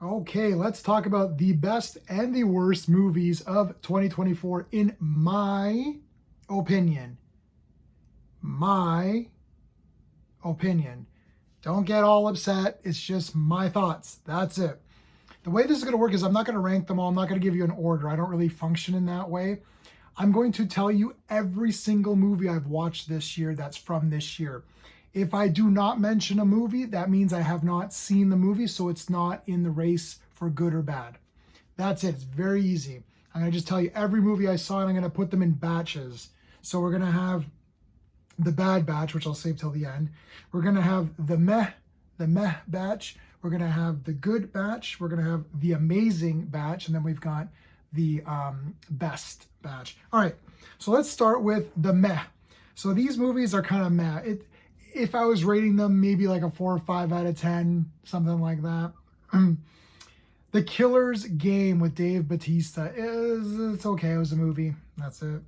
Okay, let's talk about the best and the worst movies of 2024 in my opinion. My opinion. Don't get all upset. It's just my thoughts. That's it. The way this is going to work is I'm not going to rank them all. I'm not going to give you an order. I don't really function in that way. I'm going to tell you every single movie I've watched this year that's from this year. If I do not mention a movie, that means I have not seen the movie, so it's not in the race for good or bad. That's it. It's very easy. I'm going to just tell you every movie I saw, and I'm going to put them in batches. So we're going to have the bad batch, which I'll save till the end. We're going to have the meh batch. We're going to have the good batch. We're going to have the amazing batch. And then we've got the best batch. All right. So let's start with the meh. So these movies are kind of meh. If I was rating them, maybe like a 4 or 5 out of 10, something like that. The Killer's Game with Dave Bautista it's okay. It was a movie. That's it.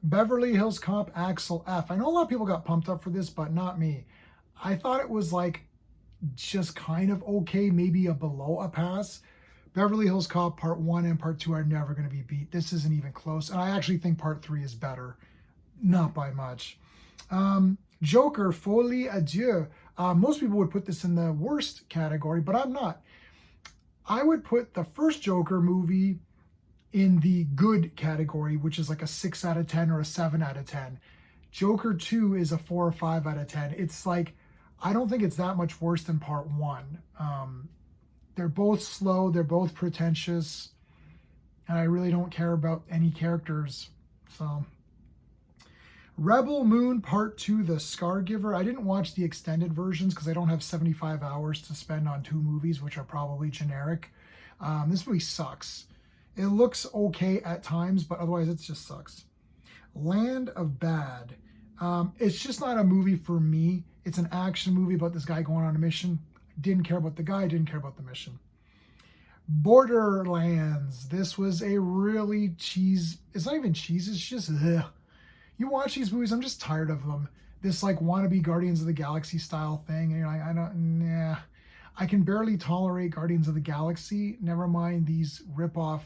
Beverly Hills Cop Axel F. I know a lot of people got pumped up for this, but not me. I thought it was like just kind of okay, maybe a below a pass. Beverly Hills Cop Part 1 and Part 2 are never going to be beat. This isn't even close. And I actually think Part 3 is better. Not by much. Joker, Folie à Deux. Most people would put this in the worst category, but I'm not. I would put the first Joker movie in the good category, which is like a 6 out of 10 or a 7 out of 10. Joker 2 is a 4 or 5 out of 10. It's like, I don't think it's that much worse than Part 1. They're both slow, they're both pretentious, and I really don't care about any characters. So, Rebel Moon Part 2, The Scargiver. I didn't watch the extended versions because I don't have 75 hours to spend on 2 movies, which are probably generic. This movie sucks. It looks okay at times, but otherwise it just sucks. Land of Bad. It's just not a movie for me. It's an action movie about this guy going on a mission. Didn't care about the guy, didn't care about the mission. Borderlands. This was a really it's not even cheese, it's just ugh. You watch these movies, I'm just tired of them. This like wannabe Guardians of the Galaxy style thing, and you're like, I can barely tolerate Guardians of the Galaxy. Never mind these rip-off,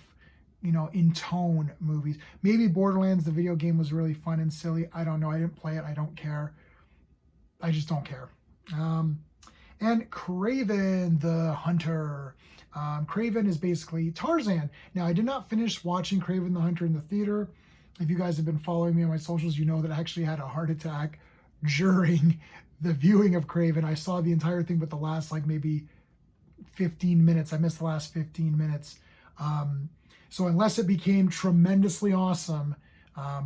in tone movies. Maybe Borderlands, the video game, was really fun and silly. I don't know. I didn't play it. I don't care. I just don't care. And Craven the Hunter. Craven is basically Tarzan. Now, I did not finish watching Craven the Hunter in the theater. If you guys have been following me on my socials, you know that I actually had a heart attack during the viewing of Craven. I saw the entire thing, but the last maybe 15 minutes. I missed the last 15 minutes. So unless it became tremendously awesome,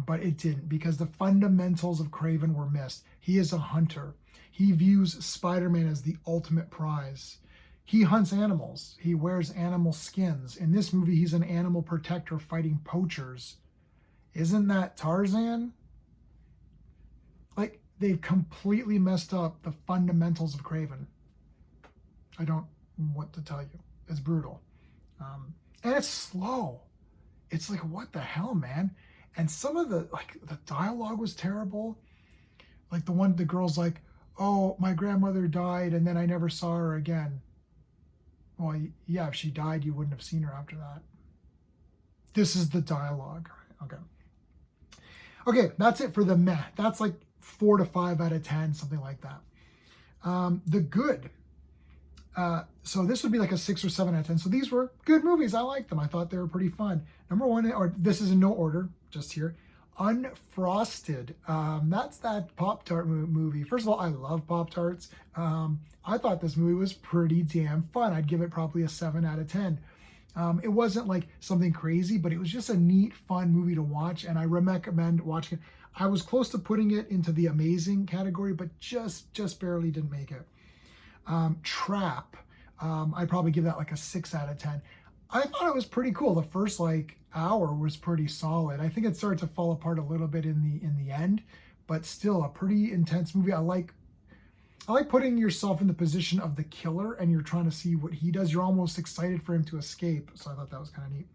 but it didn't, because the fundamentals of Craven were missed. He is a hunter. He views Spider-Man as the ultimate prize. He hunts animals. He wears animal skins. In this movie, he's an animal protector fighting poachers. Isn't that Tarzan? They've completely messed up the fundamentals of Craven. I don't know what to tell you. It's brutal. And it's slow. It's like, what the hell, man? And some of the dialogue was terrible. Like the girl's like, oh, my grandmother died and then I never saw her again. Well, yeah, if she died, you wouldn't have seen her after that. This is the dialogue. Okay. Okay, that's it for the meh. That's like 4 to 5 out of 10, something like that. The good. So this would be like a 6 or 7 out of 10. So these were good movies. I liked them. I thought they were pretty fun. Number 1, or this is in no order, just here. Unfrosted. That's that Pop-Tart movie. First of all, I love Pop-Tarts. I thought this movie was pretty damn fun. I'd give it probably a 7 out of 10. It wasn't like something crazy, but it was just a neat, fun movie to watch, and I recommend watching it. I was close to putting it into the amazing category, but just barely didn't make it. Trap. I'd probably give that like a 6 out of 10. I thought it was pretty cool. The first hour was pretty solid. I think it started to fall apart a little bit in the end, but still a pretty intense movie. I like putting yourself in the position of the killer and you're trying to see what he does. You're almost excited for him to escape. So I thought that was kind of neat.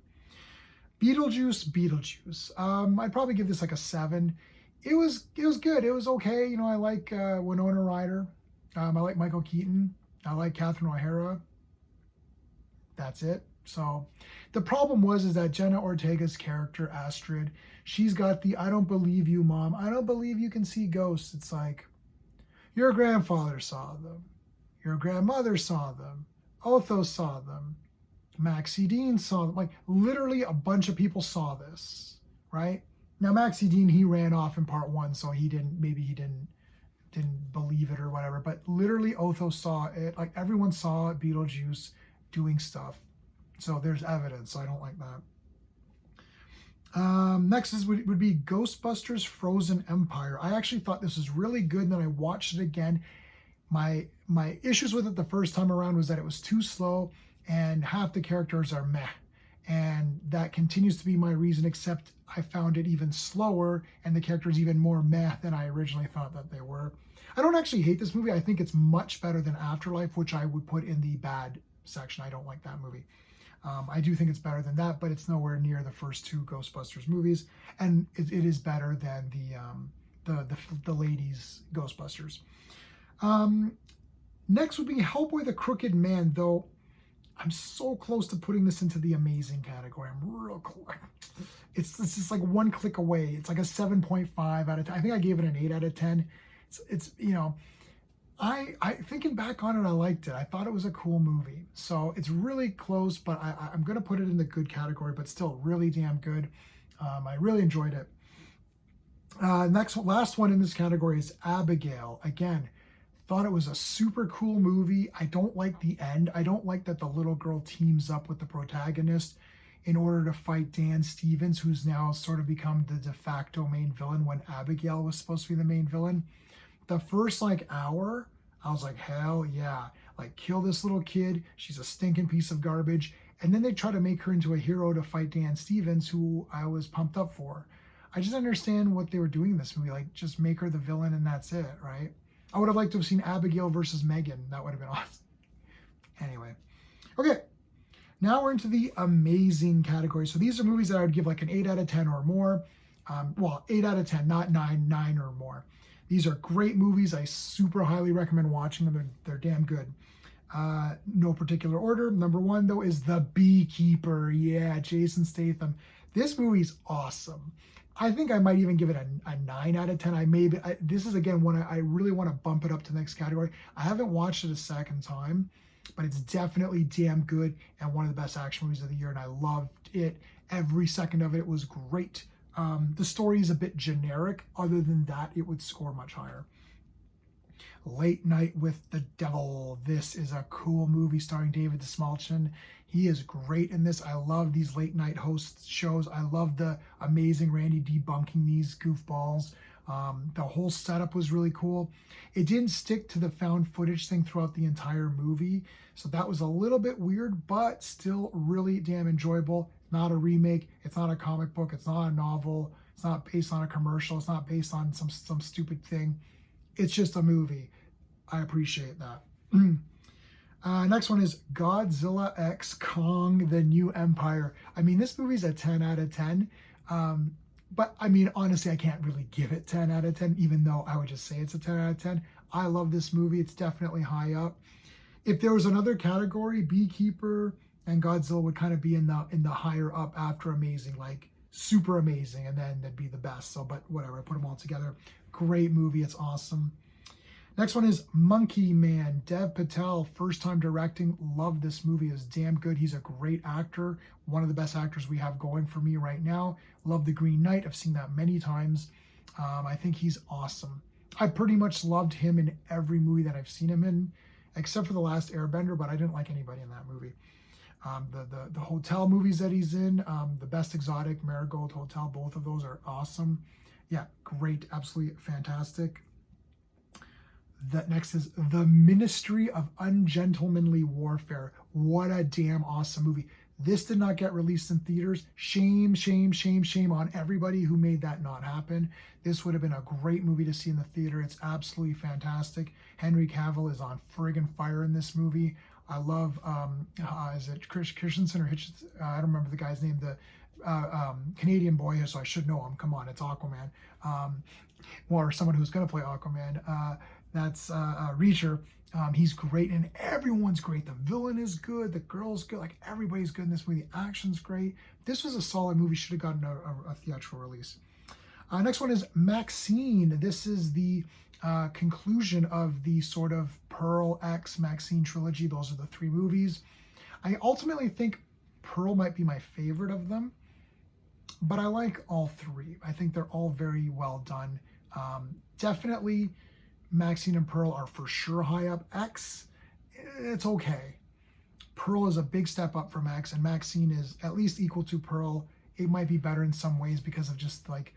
Beetlejuice. I'd probably give this like a 7. It was good. It was okay. I like Winona Ryder. I like Michael Keaton. I like Catherine O'Hara. that's it. So the problem is that Jenna Ortega's character, Astrid, she's got the I don't believe you, mom. I don't believe you can see ghosts. It's like, your grandfather saw them. Your grandmother saw them. Otho saw them. Maxie Dean saw them. Like, literally a bunch of people saw this, right? Now, Maxie Dean, he ran off in part one, so maybe he didn't believe it or whatever, but literally Otho saw it. Like, everyone saw Beetlejuice doing stuff. So there's evidence. So I don't like that. Next would be Ghostbusters Frozen Empire. I actually thought this was really good, and then I watched it again. My issues with it the first time around was that it was too slow, and half the characters are meh. And that continues to be my reason, except I found it even slower and the characters even more meh than I originally thought that they were. I don't actually hate this movie. I think it's much better than Afterlife, which I would put in the bad section. I don't like that movie. I do think it's better than that, but it's nowhere near the first two Ghostbusters movies, and it is better than the ladies Ghostbusters. Next would be Hellboy the Crooked Man, though I'm so close to putting this into the amazing category. I'm real close. It's just like one click away. It's like a 7.5 out of 10. I think I gave it an 8 out of 10. It's you know, I thinking back on it, I liked it. I thought it was a cool movie. So it's really close, but I'm going to put it in the good category, but still really damn good. I really enjoyed it. Last one in this category is Abigail. Again, thought it was a super cool movie. I don't like the end. I don't like that the little girl teams up with the protagonist in order to fight Dan Stevens, who's now sort of become the de facto main villain when Abigail was supposed to be the main villain. The first hour, I was like, hell yeah. Like, kill this little kid. She's a stinking piece of garbage. And then they try to make her into a hero to fight Dan Stevens, who I was pumped up for. I just understand what they were doing in this movie. Like, just make her the villain and that's it, right? I would have liked to have seen Abigail versus Megan. That would have been awesome. Anyway. Okay. Now we're into the amazing category. So these are movies that I would give like an 8 out of 10 or more. 8 out of 10, not 9 or more. These are great movies. I super highly recommend watching them. They're damn good. No particular order. Number 1, though, is The Beekeeper. Yeah, Jason Statham. This movie's awesome. I think I might even give it a 9 out of 10. This is, again, one I really want to bump it up to the next category. I haven't watched it a second time, but it's definitely damn good and one of the best action movies of the year, and I loved it. Every second of it was great. The story is a bit generic. Other than that, it would score much higher. Late Night with the Devil. This is a cool movie starring David Dastmalchian. He is great in this. I love these late night host shows. I love the amazing Randy debunking these goofballs. The whole setup was really cool. It didn't stick to the found footage thing throughout the entire movie, so that was a little bit weird, but still really damn enjoyable. Not a remake. It's not a comic book. It's not a novel. It's not based on a commercial. It's not based on some stupid thing. It's just a movie. I appreciate that. Next one is Godzilla x Kong, The New Empire. I mean, this movie's a 10 out of 10. But I mean, honestly, I can't really give it 10 out of 10, even though I would just say it's a 10 out of 10. I love this movie. It's definitely high up. If there was another category, Beekeeper and Godzilla would kind of be in the higher up after amazing, like super amazing, and then they'd be the best. So, but whatever, I put them all together. Great movie. It's awesome. Next one is Monkey Man. Dev Patel, first time directing. Love this movie. It's damn good. He's a great actor. One of the best actors we have going for me right now. Love The Green Knight. I've seen that many times. I think he's awesome. I pretty much loved him in every movie that I've seen him in, except for The Last Airbender, but I didn't like anybody in that movie. The hotel movies that he's in, The Best Exotic, Marigold Hotel, both of those are awesome. Yeah, great. Absolutely fantastic. That next is The Ministry of Ungentlemanly Warfare. What a damn awesome movie. This did not get released in theaters. Shame, shame, shame, shame on everybody who made that not happen. This would have been a great movie to see in the theater. It's absolutely fantastic. Henry Cavill is on friggin' fire in this movie. I love, is it Christensen or Hitchens? I don't remember the guy's name. The Canadian boy, so I should know him. Come on, it's Aquaman. Or someone who's going to play Aquaman. That's Reacher. He's great, and everyone's great. The villain is good, the girl's good, like everybody's good in this movie. The action's great. This was a solid movie. Should have gotten a theatrical release. Next one is Maxine. This is the conclusion of the sort of Pearl X Maxine trilogy. Those are the 3 movies. I ultimately think Pearl might be my favorite of them, but I like all 3. I think they're all very well done. Definitely Maxine and Pearl are for sure high up. X, it's okay. Pearl is a big step up from X, and Maxine is at least equal to Pearl. It might be better in some ways because of just like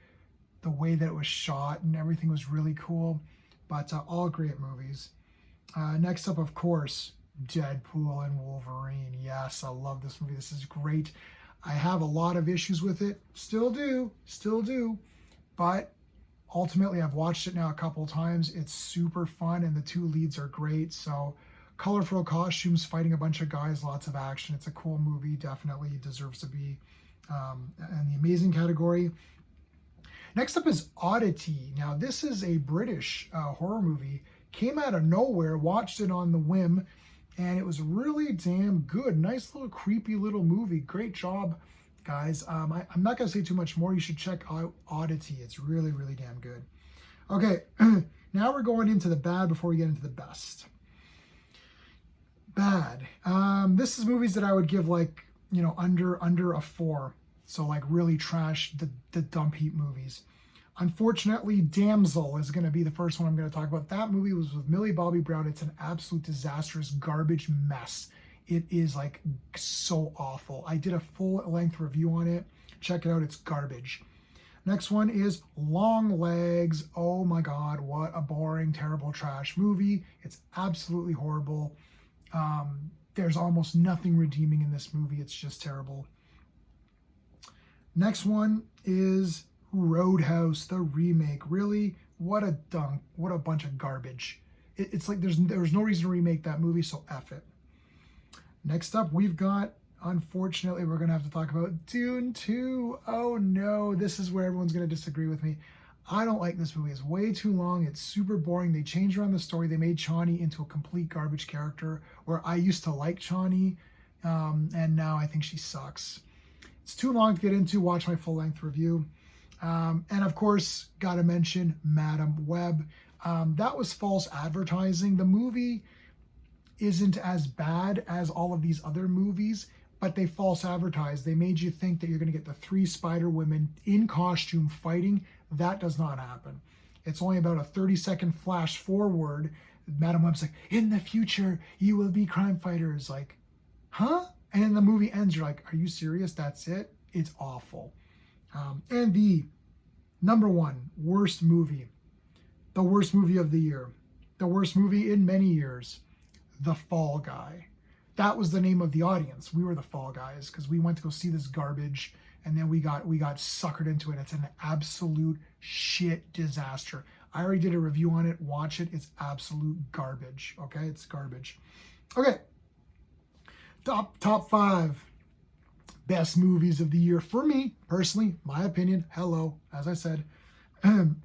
the way that it was shot and everything was really cool, but all great movies. Next up, of course, Deadpool and Wolverine. Yes, I love this movie. This is great. I have a lot of issues with it. Still do. But ultimately, I've watched it now a couple times. It's super fun, and the 2 leads are great. So colorful costumes, fighting a bunch of guys, lots of action. It's a cool movie. Definitely deserves to be in the amazing category. Next up is Oddity. Now, this is a British horror movie. Came out of nowhere, watched it on the whim, and it was really damn good. Nice little creepy little movie. Great job, guys. I'm not going to say too much more. You should check out Oddity. It's really, really damn good. Okay, now we're going into the bad before we get into the best. Bad. This is movies that I would give like, under a 4. So like really trash, the dump heap movies. Unfortunately, Damsel is going to be the first one I'm going to talk about. That movie was with Millie Bobby Brown. It's an absolute disastrous garbage mess. It is like so awful. I did a full length review on it. Check it out. It's garbage. Next one is Long Legs. Oh my God, what a boring, terrible trash movie. It's absolutely horrible. There's almost nothing redeeming in this movie. It's just terrible. Next one is Roadhouse, the remake. Really? What a bunch of garbage. It's like there's no reason to remake that movie, so F it. Next up, we've got, unfortunately, we're going to have to talk about Dune 2. Oh no, this is where everyone's going to disagree with me. I don't like this movie. It's way too long. It's super boring. They changed around the story. They made Chani into a complete garbage character, where I used to like Chani, and now I think she sucks. It's too long to get into. Watch my full-length review. And of course, got to mention Madam Web. That was false advertising. The movie isn't as bad as all of these other movies, but they false advertised. They made you think that you're going to get the 3 Spider Women in costume fighting. That does not happen. It's only about a 30-second flash forward. Madam Web's like, in the future, you will be crime fighters. Like, huh? And then the movie ends. You're like, are you serious? That's it? It's awful. And the number 1 worst movie, the worst movie of the year, the worst movie in many years, The Fall Guy. That was the name of the audience. We were the Fall Guys because we went to go see this garbage, and then we got suckered into it. It's an absolute shit disaster. I already did a review on it. Watch it. It's absolute garbage. Okay, it's garbage. Okay, top 5 best movies of the year for me personally. My opinion. Hello, as I said. In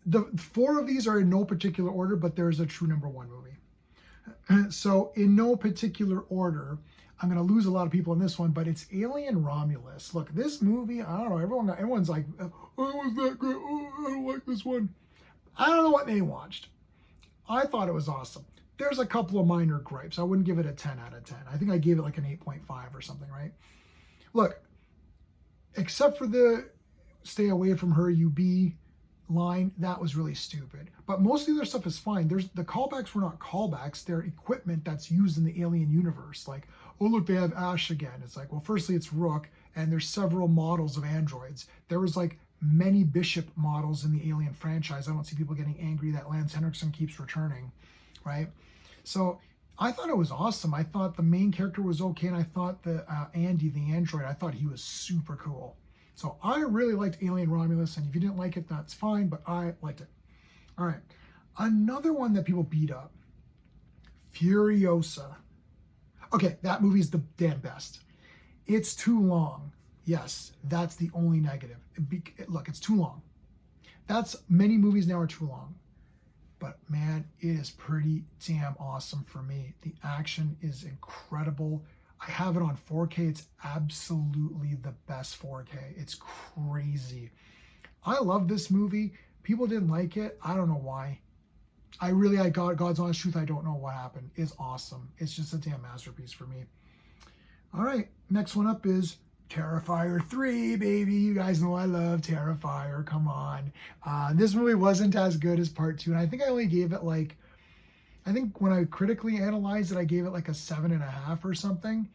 the 4 of these are in no particular order, but there's a true number 1 movie. So in no particular order, I'm going to lose a lot of people in this one, but it's Alien Romulus. Look, this movie, I don't know, everyone's like, oh, was that great? Oh, I don't like this one. I don't know what they watched. I thought it was awesome. There's a couple of minor gripes. I wouldn't give it a 10 out of 10. I think I gave it like an 8.5 or something, right? Look, except for the stay away from her, you be line, that was really stupid. But most of the other stuff is fine. The callbacks were not callbacks. They're equipment that's used in the Alien universe. Like, oh, look, they have Ash again. It's like, well, firstly, it's Rook, and there's several models of androids. There was like many Bishop models in the Alien franchise. I don't see people getting angry that Lance Henriksen keeps returning, right? So I thought it was awesome. I thought the main character was okay, and I thought the Andy, the android, I thought he was super cool. So I really liked Alien Romulus, and if you didn't like it, that's fine, but I liked it. All right, another one that people beat up, Furiosa. Okay, that movie's the damn best. It's too long. Yes, that's the only negative. Look, it's too long. Many movies now are too long. but man, it is pretty damn awesome for me. The action is incredible. I have it on 4K. It's absolutely the best 4K. It's crazy. I love this movie. People didn't like it. I don't know why. I got God's honest truth. I don't know what happened. It's awesome. It's just a damn masterpiece for me. All right, next one up is Terrifier 3, baby. You guys know I love Terrifier. Come on. This movie wasn't as good as part 2, and I think I only gave it like, I think when I critically analyzed it, I gave it like a 7.5 or something.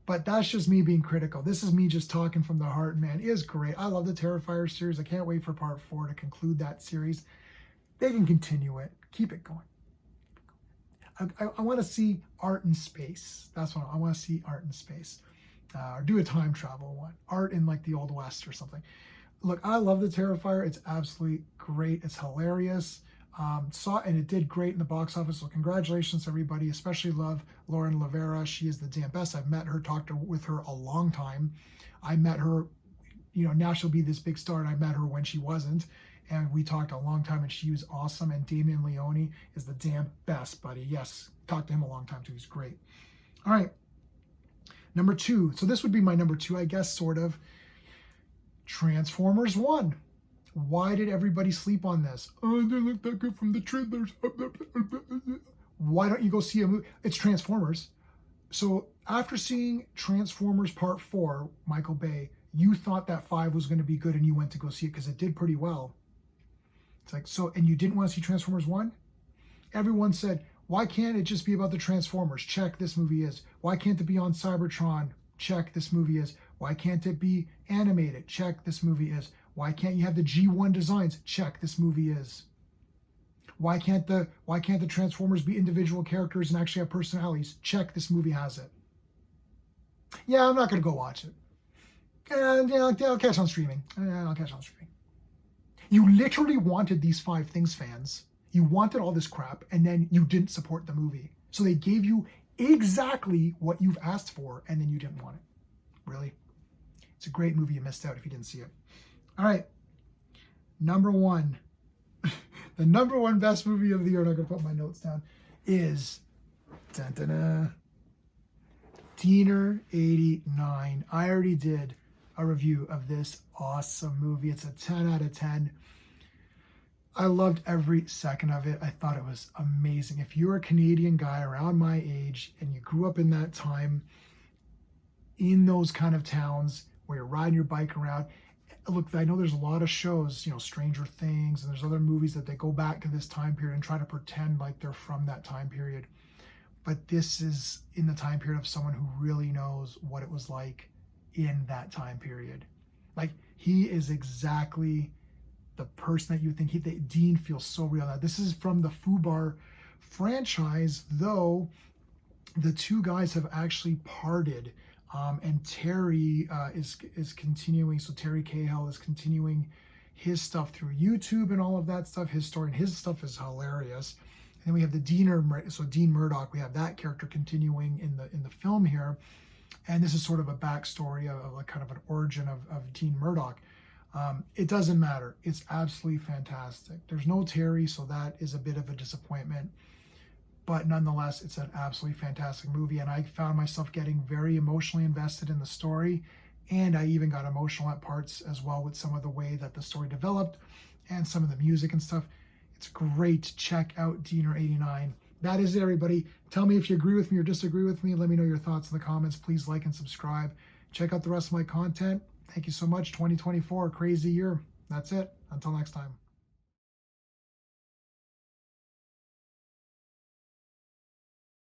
But that's just me being critical. This is me just talking from the heart, man. It is great. I love the Terrifier series. I can't wait for part 4 to conclude that series. They can continue it. Keep it going. I want to see art in space. That's what I want to see, art in space. Or do a time travel one. Art in like the Old West or something. Look, I love the Terrifier. It's absolutely great. It's hilarious. And it did great in the box office. So congratulations, everybody. Especially love Lauren Lavera. She is the damn best. I've met her, with her a long time. I met her, now she'll be this big star, and I met her when she wasn't. And we talked a long time, and she was awesome. And Damien Leone is the damn best, buddy. Yes, talked to him a long time, too. He's great. All right. Number 2. So this would be my number 2, I guess, sort of. Transformers 1. Why did everybody sleep on this? Oh, they look that good from the trailers. Why don't you go see a movie? It's Transformers. So after seeing Transformers Part 4, Michael Bay, you thought that 5 was going to be good, and you went to go see it because it did pretty well. It's like, so, and you didn't want to see Transformers 1? Everyone said, why can't it just be about the Transformers? Check, this movie is. Why can't it be on Cybertron? Check, this movie is. Why can't it be animated? Check, this movie is. Why can't you have the G1 designs? Check, this movie is. Why can't the Transformers be individual characters and actually have personalities? Check, this movie has it. Yeah, I'm not going to go watch it. And I'll catch on streaming. You literally wanted these 5 things, fans. You wanted all this crap, and then you didn't support the movie. So they gave you exactly what you've asked for, and then you didn't want it. Really? It's a great movie. You missed out if you didn't see it. All right. Number 1. The number 1 best movie of the year, I'm not going to put my notes down, is Diener 89. I already did a review of this awesome movie. It's a 10 out of 10. I loved every second of it. I thought it was amazing. If you're a Canadian guy around my age and you grew up in that time, in those kind of towns where you're riding your bike around, look, I know there's a lot of shows, Stranger Things, and there's other movies that they go back to this time period and try to pretend like they're from that time period. But this is in the time period of someone who really knows what it was like in that time period. Like, he is exactly the person that you think that Dean feels so real. Now, this is from the Fubar franchise, though the 2 guys have actually parted. And Terry is continuing. So Terry Cahill is continuing his stuff through YouTube and all of that stuff. His story and his stuff is hilarious. And then we have the Dean Murdoch. We have that character continuing in the film here. And this is sort of a backstory of a kind of an origin of Dean Murdoch. It doesn't matter. It's absolutely fantastic. There's no Terry, so that is a bit of a disappointment. But nonetheless, it's an absolutely fantastic movie, and I found myself getting very emotionally invested in the story, and I even got emotional at parts as well with some of the way that the story developed and some of the music and stuff. It's great. Check out Diener 89. That is it, everybody. Tell me if you agree with me or disagree with me. Let me know your thoughts in the comments. Please like and subscribe. Check out the rest of my content. Thank you so much. 2024, crazy year. That's it. Until next time.